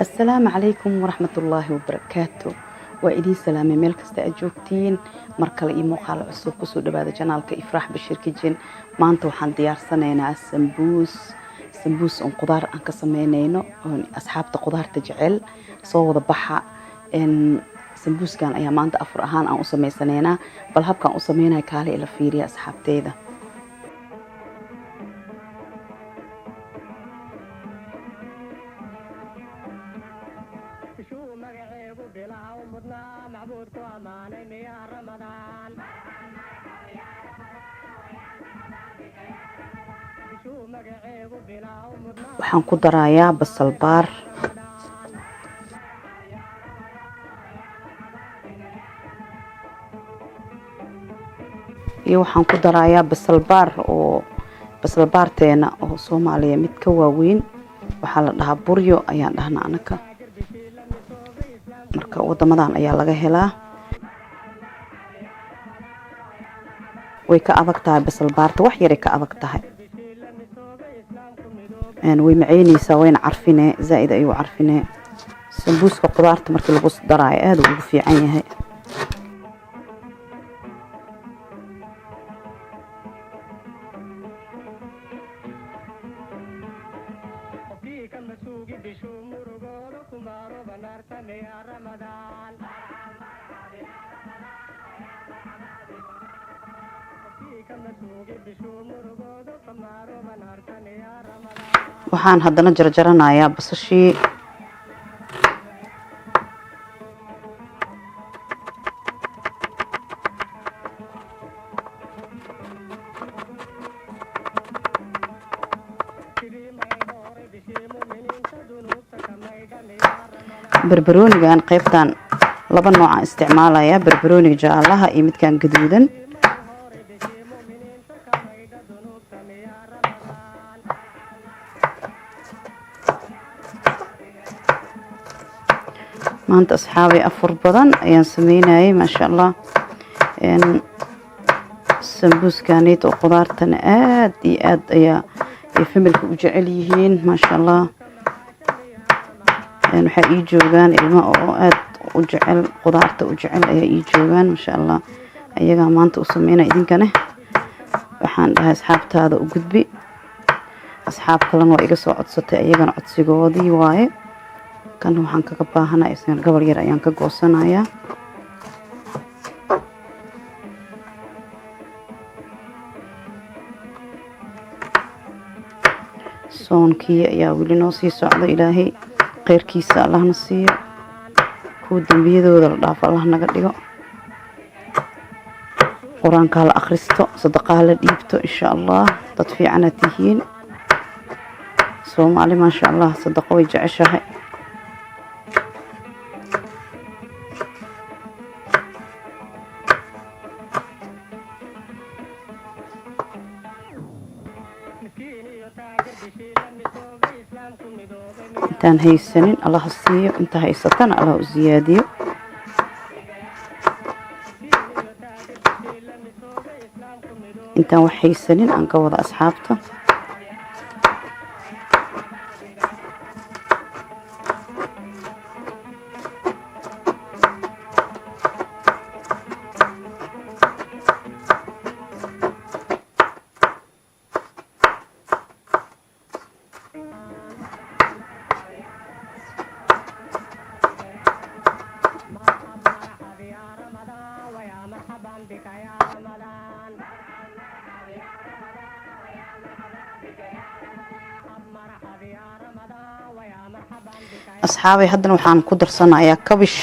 السلام عليكم ورحمة الله وبركاته. وإدين سلامي ميل كستا أجوكتين مركل إي مقال عصوب كسو دبادة جانالك إفراح بشيركي جين مانتو حان ديار سنينا سمبوس أن قدار أنك سمينينو أصحاب قدار تجعل صوض بحا إن سمبوس كان أيام مانتا أفر أهان أن أسمي سنينا بل هب كان أسمينا كالي إلى فيري أصحاب تيدا waxaan ku darayaa basal baar iyo waxaan ku darayaa basal baarteena oo Soomaaliya mid ka waaweyn waxa la dhahaa buryo ayaan dhahnaa anaka marka wadamadan ayaa laga helaa way ka adag tahay basal baarta wax yar ka adag tahay way macaynaysaa wayna carfinee zaid ayuu carfinee sambuuska qudaarta markii lagu daraayo aad uu ugu fiican yahay waxaan haddana jarjaranayaa basashii barbaroonigan qaybtan laba nooc aan isticmaalayaa barbarooniga jaalaha iyo midkan gaduudan maanta asxaabay afur badan ayaan sameynayay ma sha Allah sambuuskaanid oo qudaartana aad iyo aad ayaa familka u jecel yihiin ma sha Allah waxa ii joogan ilmo oo aad u jecel qudaarta u jecel ayaa ii joogan ma sha Allah ayaga maanta u sameynay idinkana waxaan dhahay asxaabtaada u gudbi asxaab kalena waa iga soo codsatay ayagana codsigoodii waaye kan waxaan kaga baahanahay isna gabar yar ayaan ka goosanayaa soonkii ayaa weli noo sii socda ilaahay khayrkiisa allahna siiyo kuwa dambiyadooda la dhaafo allah naga dhigo quraanka la akhristo sadaqaa la dhiibto insha Allah dad fiican aad tihiin Soomaali ma sha Allah sadaqo way jeceshahay intaan haysanin Allah siiyo inta haysatana Allah u ziyaadiyo intaan wax haysanin aan ka wada asxaabta asxaabay haddana waxaan ku darsanayaa kabish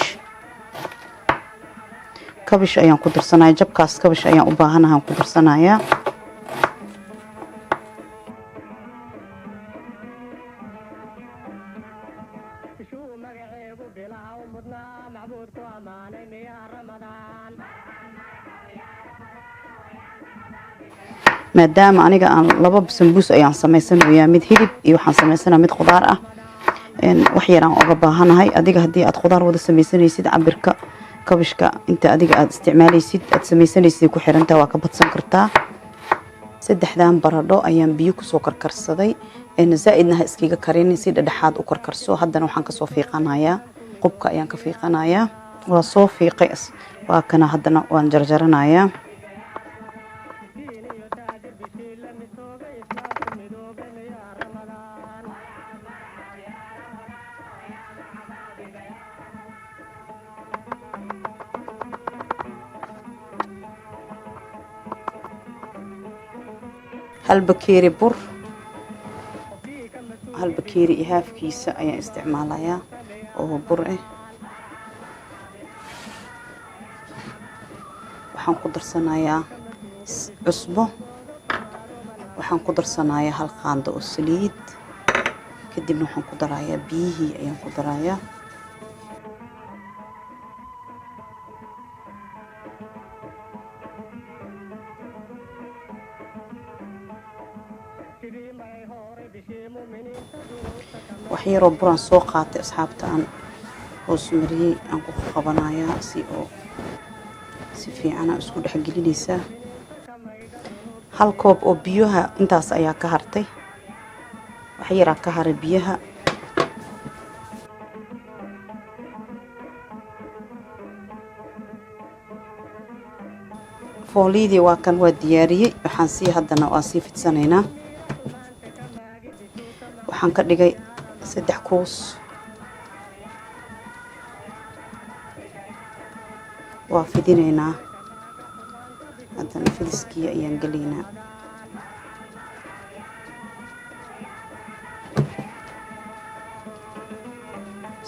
ayaan ku darsanayaa jabkaas kabish ayaan u baahanahay ku darsanayaa maadaama aniga aan laba sambuus ayaan sameysanayaa mid hilib iyo waxaan sameysanayaa mid khudaar ah wax yar aan uga baahanahay adiga hadii aad khudaar wada sameysanaysid cabirka kabishka inta adiga aad isticmaalaysid aad sameysanaysid ku xirantaa waa ka badsan kartaa saddexdan baradho ayaan biyo ku soo karkarsaday zaa'idna ha iskiga karin si dhexdhexaad u karkarso. haddana waxaan kasoo fiiqanayaa qubka ayaan ka fiiqanayaa. waa soo fiiqay waa kana haddana waan jarjaranayaa. hal bakeeri bur, hal bakeeri iyo haafkiisa ayaan isticmaalayaa oo bur ah. waxaan ku darsanayaa cusbo, waxaan ku darsanayaa hal qaando oo saliid, kadibna waxaan ku darayaa biyihii ayaan ku darayaa. wax yaroo buraan soo qaatay asxaabta aan hoos mariyay aan ku qabanayaa si fiican aan isku dhex gelinaysaa. hal koob oo biyaha intaas ayaa ka hartay, wax yaraa ka haray biyaha. foolidii waa kan waa diyaariyey. waan sii fidsanaynaa. waxaan ka dhigay 3 kuus. waa fidinaynaa. haddana fidiskii ayaan gelaynaa.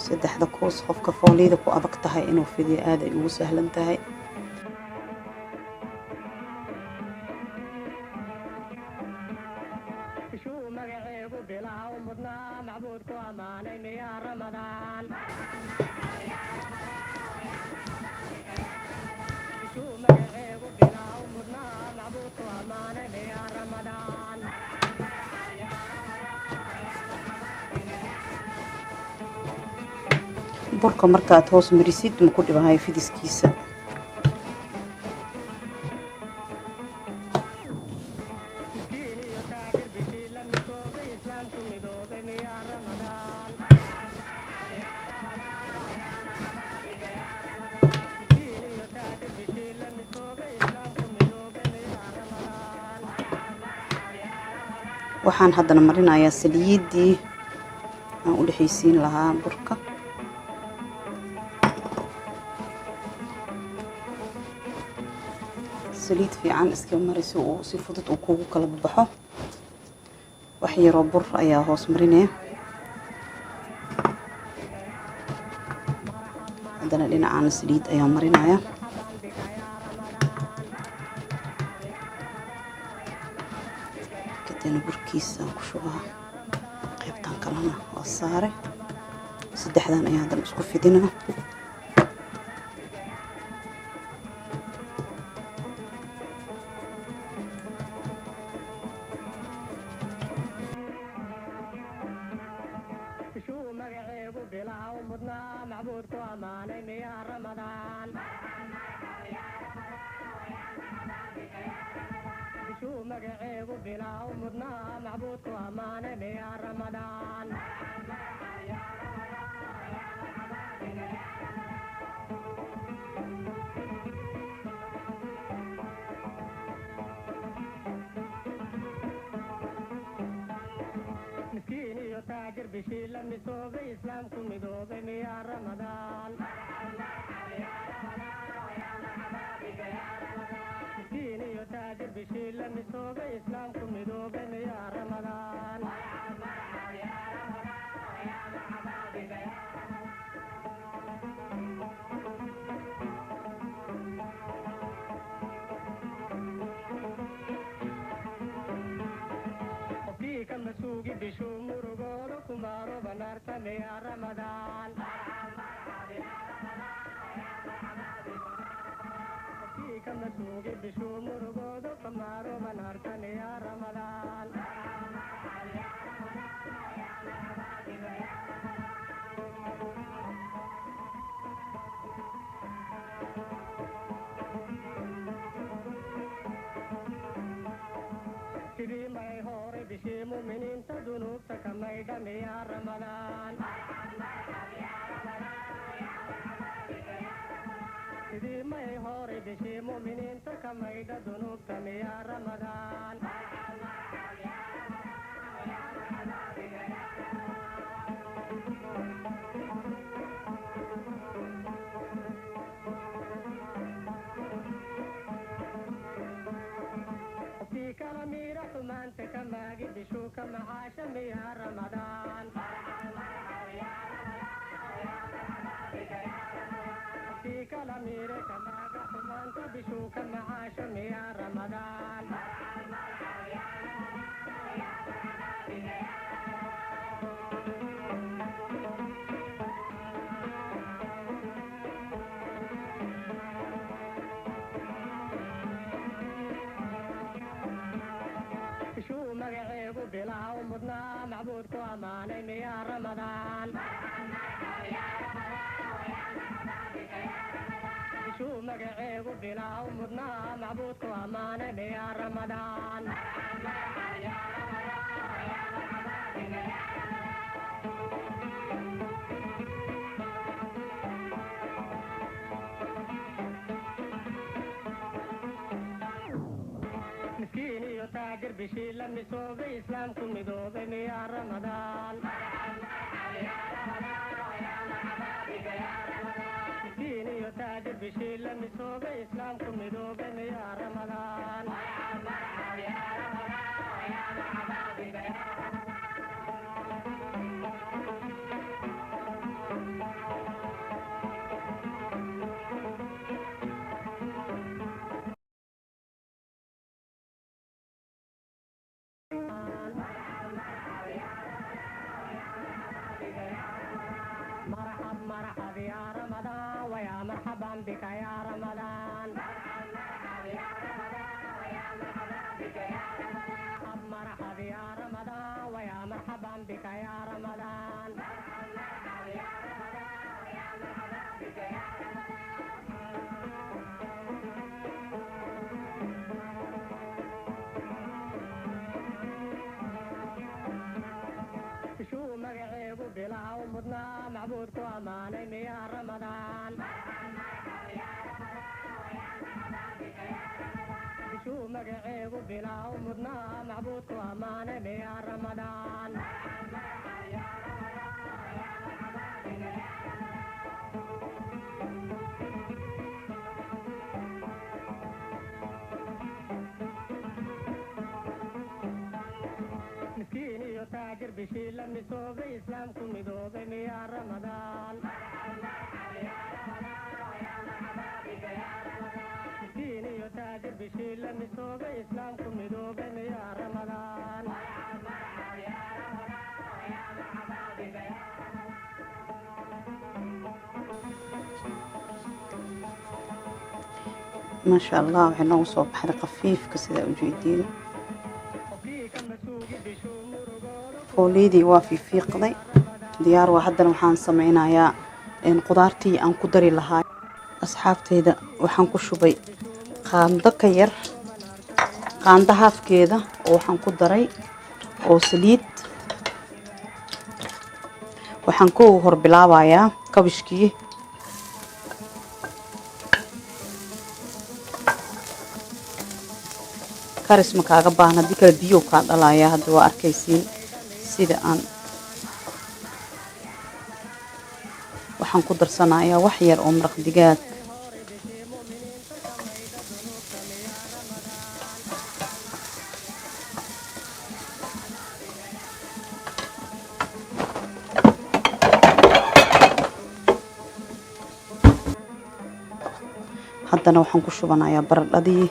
saddexda kuus qofka foolida ku adag tahay inuu fidiyo aad ay ugu sahlan tahay. burka markaad hoos marisid ma ku dhibahay fidiskiisa. waxaan haddana marinayaa saliidii aan u dhexaysiin lahaa burka. saliid fiican iska mariso oo si fudud uu kugu kala baxo. wax yaroo bur ayaa hoos marinaya. haddana dhinacaan saliid ayaa marinaya. kadibna burkiisa ku shubaa. qaybtan kalena waa saare. saddexdan ayaa haddana isku fidinaa. ما شاء الله waxay noo soo baxday qafiifka sida u jeedin foolidii waa fiiqday diyaar waa haddana waxaan sameynayaa in qudaartii aan ku dari lahaa asxaabteyda waxaan ku shubay qaando ka yar qaando haafkeeda oo waxaan ku daray oo saliid waxaan ku hor bilaabayaa kabishkii karis ma kaaga baahna hadii kala biyo ka dhalaya hadda waa arkaysiin sida aan waxaan ku darsanayaa wax yar oo maraq digaag haddana waxaan ku shubanayaa baradhadii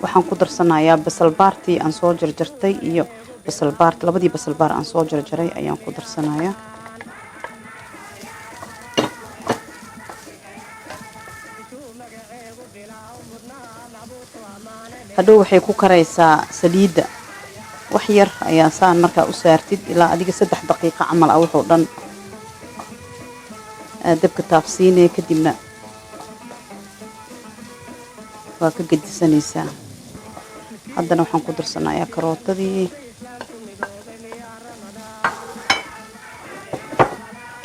waxaan ku darsanayaa basal baartii aan soo jarjartay iyo basal baar labadii basal baar aan soo jarjaray ayaan ku darsanayaa. hadhow waxay ku karaysaa saliidda wax yar ayaa saan markaa u saartid ilaa adiga 3 daqiiqo camal ah wuxuu dhan dabka taabsiinay kadibna waa ka gedisanaysaa. haddana waxaan ku darsanayaa karootadii,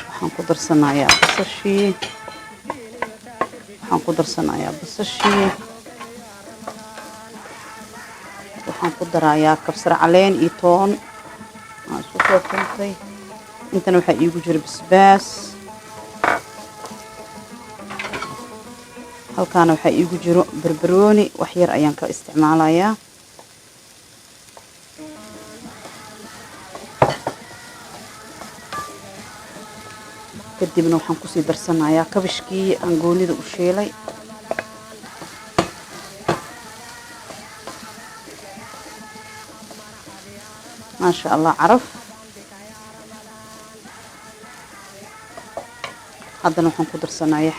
waxaan ku darsanayaa basashii, waxaan ku darayaa kabsar caleen iyo toon aan isku soo tuntay. intana waxaa iigu jira basbaas, halkaana waxaa iigu jiro barbarooni wax yar ayaan ka isticmaalayaa. kadibna waxaan kusii darsanayaa kabashkii aan goonida u shiilay. maasha allah caraf. haddana waxaan ku darsanayaa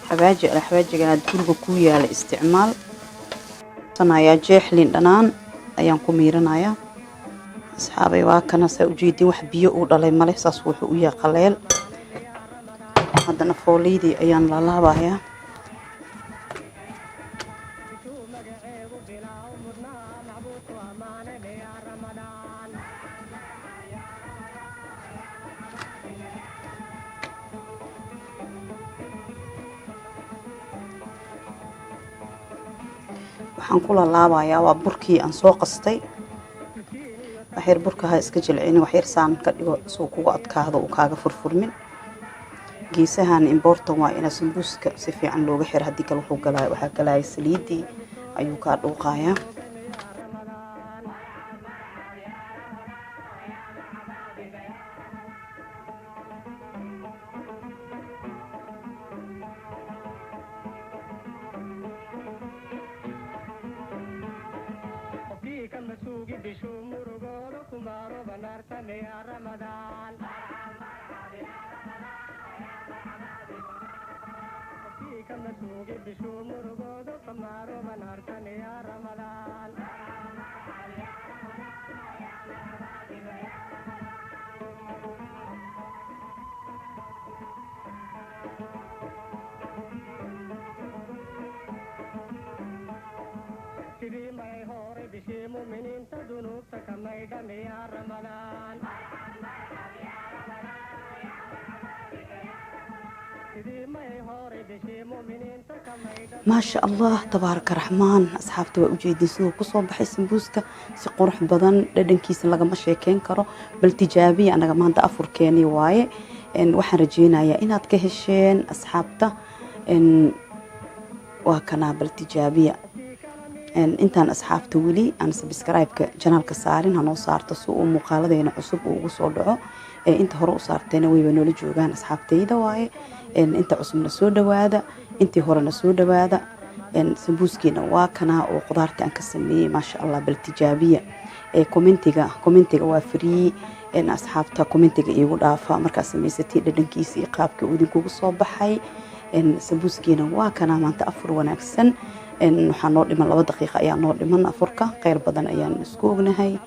xawaajiga aad guriga ku yaala isticmaal. sanayaa jeexlin dhanaan ayaan ku miiranayaa. asxaabay waa kana saa u jeedin wax biyo uu dhalay male, saas wuxuu u yahay qaleel. haddana fooliyadii ayaan laalaabayaa. waxaan ku laalaabayaa waa burkii aan soo qastay. waxyar burka ha iska jilcin, waxyar saan ka dhigo soo kugu adkaado uu kaaga furfurmin. geesahan important waa in sambuuska si fiican looga xiro, haddii kale waxaa galaya saliidii ayuu kaa dhuuqayaa. ما شاء الله تبارك الرحمن. أصحابتي وأجيدي سوق كسب بحي سمبوسكا سقرح بدن لدن كيس لقى مشي كين كرو بالتجابي أنا كمان أفر كيني واي إن وحن رجينا يا إن أتكهشين أصحابته إن وكنا بالتجابية إن أنتن أصحابتي ولي أنا سبسكرايب كجنال كسارين هنو صارت سوق مقالة هنا عصب وصدعه أنت هرو صارتين ويبنولي جوجان أصحابتي دواي إن أنت عصبنا سودا وهذا أنت هرنا سودا وهذا إن سمبوسكينا واكنا وقدرت أنك سميه ما شاء الله بالتجابية. كومنتيجا وفري إن أصحابته كومنتيجا يقول آفا مركز سميستي لدنكيسي قابك ودنكو صباحي إن سمبوسكينا واكنا ما أنت أفر ونكسن إن حنور لمن 2 دقيقة أيام نور لمن أفركه غير بدن أيام نسكوغنا هاي